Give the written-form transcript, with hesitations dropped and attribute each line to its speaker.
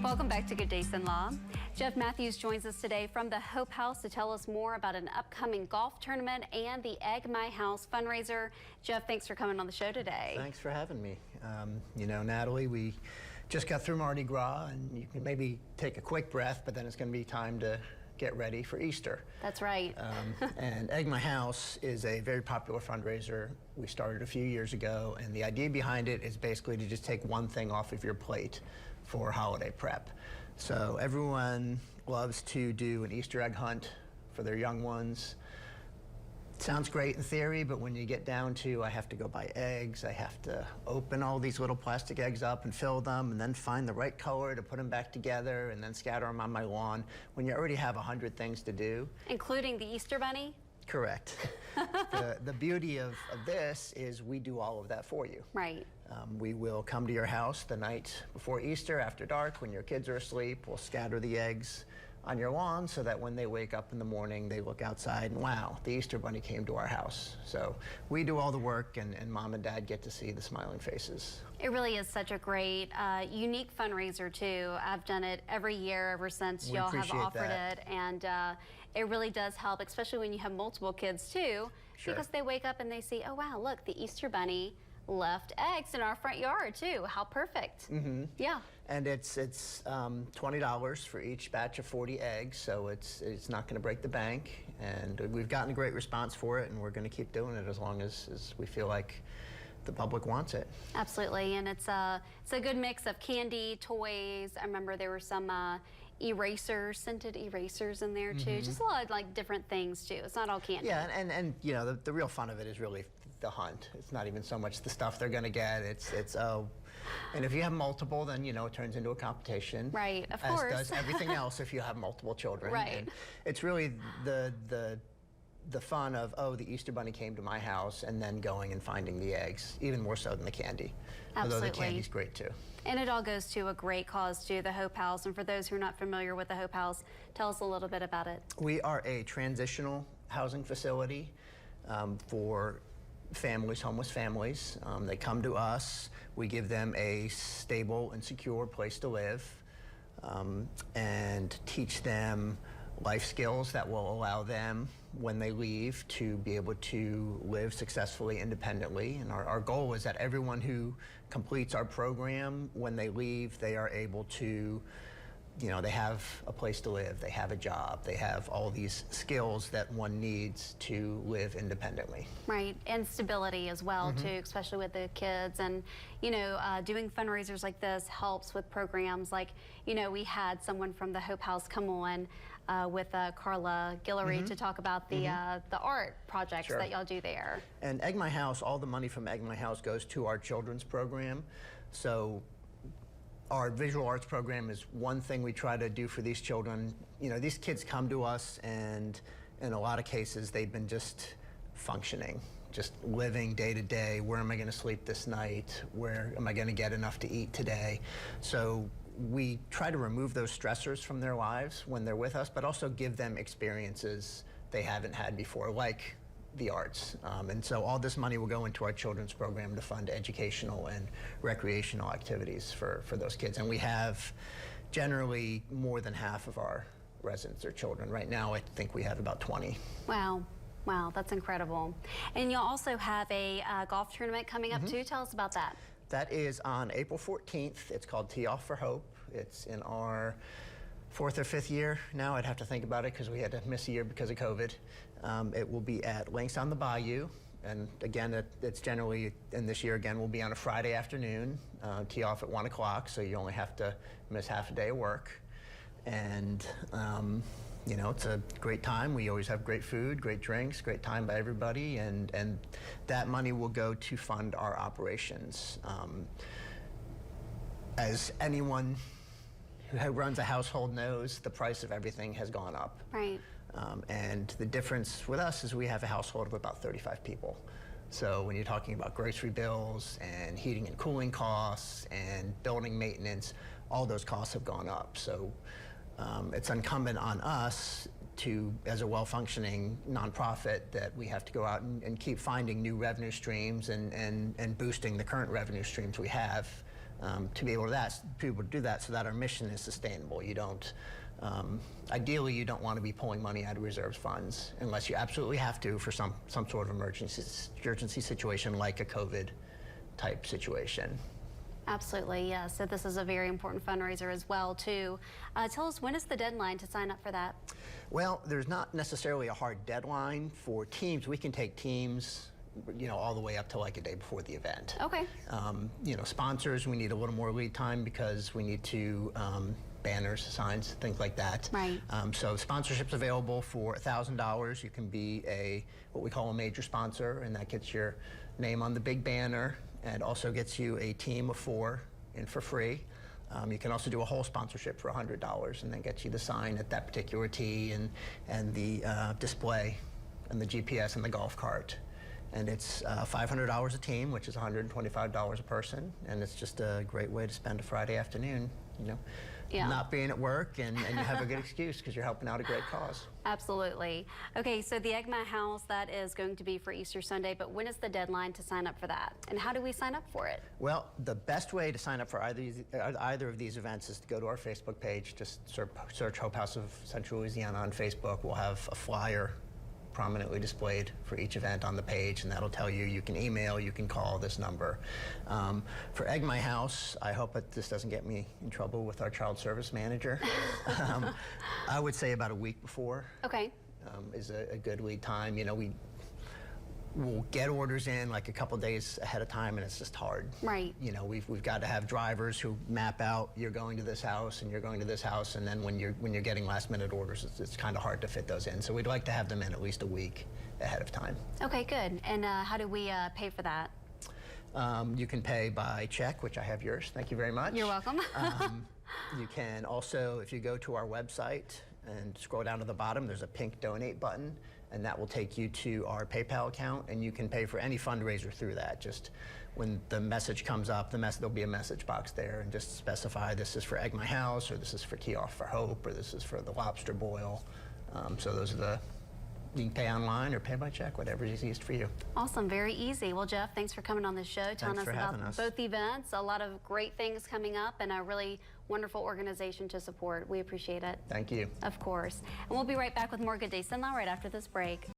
Speaker 1: Welcome back to Good Days in Law. Jeff Matthews joins us today from the Hope House to tell us more about an upcoming golf tournament and the Egg My House fundraiser. Jeff, thanks for coming on the show today.
Speaker 2: Thanks for having me. You know, Natalie, we just got through Mardi Gras, and you can maybe take a quick breath, but then it's going to be time to get ready for Easter.
Speaker 1: That's right.
Speaker 2: And Egg My House is a very popular fundraiser. We started a few years ago, and the idea behind it is basically to just take one thing off of your plate for holiday prep. So everyone loves to do an Easter egg hunt for their young ones. Sounds great in theory, but when you get down to, I have to go buy eggs, I have to open all these little plastic eggs up and fill them, and then find the right color to put them back together, and then scatter them on my lawn, when you already have 100 things to do.
Speaker 1: Including the Easter Bunny?
Speaker 2: Correct. The beauty of this is we do all of that for you.
Speaker 1: Right.
Speaker 2: We will come to your house the night before Easter, after dark, when your kids are asleep. We'll scatter the eggs on your lawn so that when they wake up in the morning, they look outside and, wow, the Easter Bunny came to our house. So we do all the work, and mom and dad get to see the smiling faces.
Speaker 1: It really is such a great, unique fundraiser, too. I've done it every year ever since y'all have offered it, and it really does help, especially when you have multiple kids, too, because they wake up and they see, oh, wow, look, the Easter Bunny left eggs in our front yard, too. How perfect.
Speaker 2: Mm-hmm.
Speaker 1: Yeah.
Speaker 2: And it's $20 for each batch of 40 eggs, so it's not going to break the bank. And we've gotten a great response for it, and we're going to keep doing it as long as we feel like the public wants it.
Speaker 1: Absolutely, and it's a good mix of candy, toys. I remember there were some erasers, scented erasers in there too. Just a lot of like different things too. It's not all candy.
Speaker 2: Yeah, and you know, the real fun of it is really the hunt. It's not even so much the stuff they're gonna get. It's and if you have multiple, then you know it turns into a competition.
Speaker 1: Right, of course.
Speaker 2: As does everything else if you have multiple children.
Speaker 1: Right.
Speaker 2: And it's really the fun of, oh, the Easter Bunny came to my house, and then going and finding the eggs, even more so than the candy.
Speaker 1: Absolutely.
Speaker 2: Although the candy's great too.
Speaker 1: And it all goes to a great cause, to the Hope House. And for those who are not familiar with the Hope House, tell us a little bit about it.
Speaker 2: We are a transitional housing facility for families, homeless families. They come to us, we give them a stable and secure place to live, and teach them life skills that will allow them, when they leave, to be able to live successfully, independently. And our goal is that everyone who completes our program, when they leave, they are able to, you know, they have a place to live, they have a job, they have all these skills that one needs to live independently.
Speaker 1: Right, and stability as well too, especially with the kids. And you know, doing fundraisers like this helps with programs like, you know, we had someone from the Hope House come on with Carla Guillory to talk about the art projects that y'all do there.
Speaker 2: And Egg My House, all the money from Egg My House goes to our children's program. So our visual arts program is one thing we try to do for these children. You know, these kids come to us, and in a lot of cases, they've been just functioning, just living day to day. Where am I going to sleep this night? Where am I going to get enough to eat today? So we try to remove those stressors from their lives when they're with us, but also give them experiences they haven't had before, like the arts. And so all this money will go into our children's program to fund educational and recreational activities for those kids. And we have generally more than half of our residents are children. Right now, I think we have about 20.
Speaker 1: Wow. Wow, that's incredible. And you'll also have a golf tournament coming up too. Tell us about that.
Speaker 2: That is on April 14th. It's called Tee Off for Hope. It's in our 4th or 5th year now. I'd have to think about it because we had to miss a year because of COVID. It will be at Links on the Bayou. And again, it's generally, and this year again, will be on a Friday afternoon. Tee off at 1 o'clock, so you only have to miss half a day of work. And you know, it's a great time. We always have great food, great drinks, great time by everybody, and that money will go to fund our operations. As anyone who runs a household knows, the price of everything has gone up.
Speaker 1: Right.
Speaker 2: And the difference with us is we have a household of about 35 people. So when you're talking about grocery bills and heating and cooling costs and building maintenance, all those costs have gone up. So it's incumbent on us to, as a well-functioning nonprofit, that we have to go out and keep finding new revenue streams and boosting the current revenue streams we have to be able to do that so that our mission is sustainable. You don't, ideally, you don't want to be pulling money out of reserves funds unless you absolutely have to for some sort of emergency situation like a COVID type situation.
Speaker 1: Absolutely, yes. So this is a very important fundraiser as well, too. Tell us, when is the deadline to sign up for that?
Speaker 2: Well, there's not necessarily a hard deadline for teams. We can take teams, all the way up to like a day before the event.
Speaker 1: Okay.
Speaker 2: Sponsors, we need a little more lead time because we need to banners, signs, things like that.
Speaker 1: Right.
Speaker 2: So sponsorship's available for $1,000. You can be what we call a major sponsor, and that gets your name on the big banner and also gets you a team of 4 in for free. You can also do a whole sponsorship for $100, and then gets you the sign at that particular tee and the display and the GPS and the golf cart. And it's $500 a team, which is $125 a person, and it's just a great way to spend a Friday afternoon, not being at work, and you have a good excuse because you're helping out a great cause.
Speaker 1: Absolutely. Okay, so the Egg My House, that is going to be for Easter Sunday, but when is the deadline to sign up for that? And how do we sign up for it?
Speaker 2: Well, the best way to sign up for either of these events is to go to our Facebook page. Just search Hope House of Central Louisiana on Facebook. We'll have a flyer prominently displayed for each event on the page, and that'll tell you, you can email, you can call this number. For Egg My House, I hope that this doesn't get me in trouble with our child service manager. I would say about a week before.
Speaker 1: Okay.
Speaker 2: Is a good lead time. We'll get orders in like a couple days ahead of time, and it's just hard.
Speaker 1: Right.
Speaker 2: We've got to have drivers who map out, you're going to this house and you're going to this house, and then when you're getting last minute orders, it's kind of hard to fit those in. So we'd like to have them in at least a week ahead of time.
Speaker 1: Okay, good. And how do we pay for that?
Speaker 2: You can pay by check, which I have yours. Thank you very much.
Speaker 1: You're welcome.
Speaker 2: You can also, if you go to our website and scroll down to the bottom, there's a pink donate button, and that will take you to our PayPal account, and you can pay for any fundraiser through that. Just when the message comes up, there'll be a message box there, and just specify this is for Egg My House, or this is for Tee Off for Hope, or this is for the lobster boil. So those are you can pay online or pay by check, whatever is easiest for you.
Speaker 1: Awesome, very easy. Well, Jeff, thanks for coming on the show, telling us about both events. A lot of great things coming up, and a really wonderful organization to support. We appreciate it.
Speaker 2: Thank you.
Speaker 1: Of course. And we'll be right back with more Good Day Sunlight right after this break.